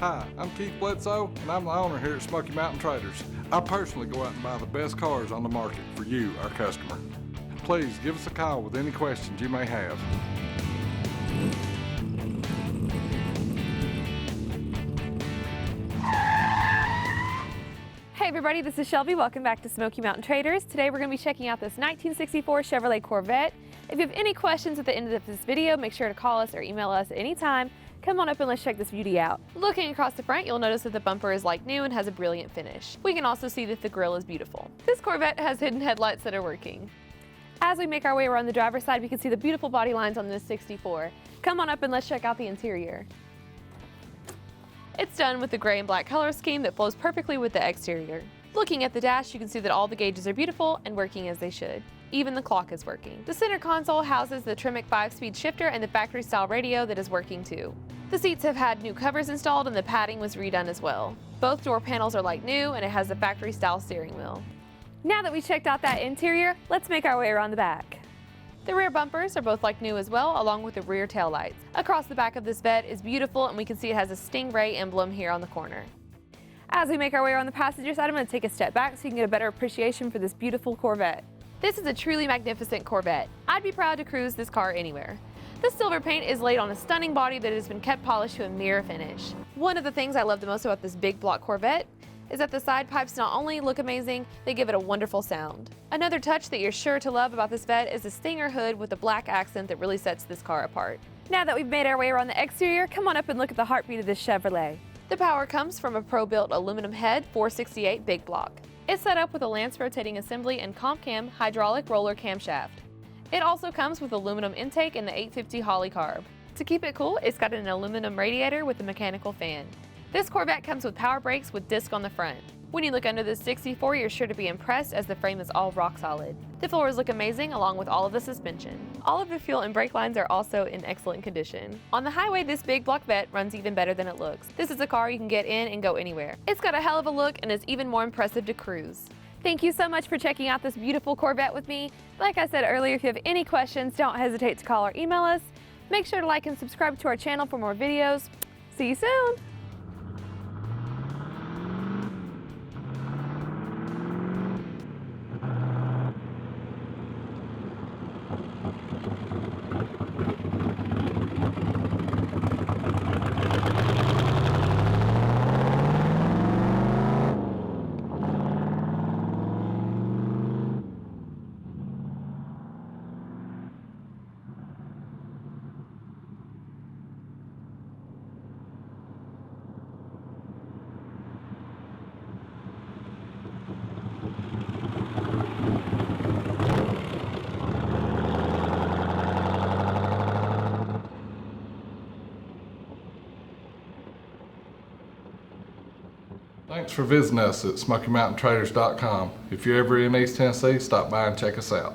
Hi, I'm Keith Bledsoe, and I'm the owner here at Smoky Mountain Traders. I personally go out and buy the best cars on the market for you, our customer. Please give us a call with any questions you may have. Hey everybody, this is Shelby. Welcome back to Smoky Mountain Traders. Today we're going to be checking out this 1964 Chevrolet Corvette. If you have any questions at the end of this video, make sure to call us or email us at any time. Come on up and let's check this beauty out. Looking across the front, you'll notice that the bumper is like new and has a brilliant finish. We can also see that the grille is beautiful. This Corvette has hidden headlights that are working. As we make our way around the driver's side, we can see the beautiful body lines on this 64. Come on up and let's check out the interior. It's done with the gray and black color scheme that flows perfectly with the exterior. Looking at the dash, you can see that all the gauges are beautiful and working as they should. Even the clock is working. The center console houses the Tremec 5-speed shifter and the factory-style radio that is working too. The seats have had new covers installed and the padding was redone as well. Both door panels are like new and it has the factory-style steering wheel. Now that we checked out that interior, let's make our way around the back. The rear bumpers are both like new as well, along with the rear taillights. Across the back of this Vette is beautiful and we can see it has a stingray emblem here on the corner. As we make our way around the passenger side, I'm going to take a step back so you can get a better appreciation for this beautiful Corvette. This is a truly magnificent Corvette. I'd be proud to cruise this car anywhere. The silver paint is laid on a stunning body that has been kept polished to a mirror finish. One of the things I love the most about this big block Corvette is that the side pipes not only look amazing, they give it a wonderful sound. Another touch that you're sure to love about this Vette is the stinger hood with the black accent that really sets this car apart. Now that we've made our way around the exterior, come on up and look at the heartbeat of this Chevrolet. The power comes from a pro-built aluminum head 468 big block. It's set up with a Lance rotating assembly and comp cam hydraulic roller camshaft. It also comes with aluminum intake and the 850 Holley carb. To keep it cool, it's got an aluminum radiator with a mechanical fan. This Corvette comes with power brakes with disc on the front. When you look under this 64, you're sure to be impressed as the frame is all rock solid. The floors look amazing along with all of the suspension. All of the fuel and brake lines are also in excellent condition. On the highway, this big block Vette runs even better than it looks. This is a car you can get in and go anywhere. It's got a hell of a look and is even more impressive to cruise. Thank you so much for checking out this beautiful Corvette with me. Like I said earlier, if you have any questions, don't hesitate to call or email us. Make sure to like and subscribe to our channel for more videos. See you soon! Thanks for visiting us at SmokyMountainTraders.com. If you're ever in East Tennessee, stop by and check us out.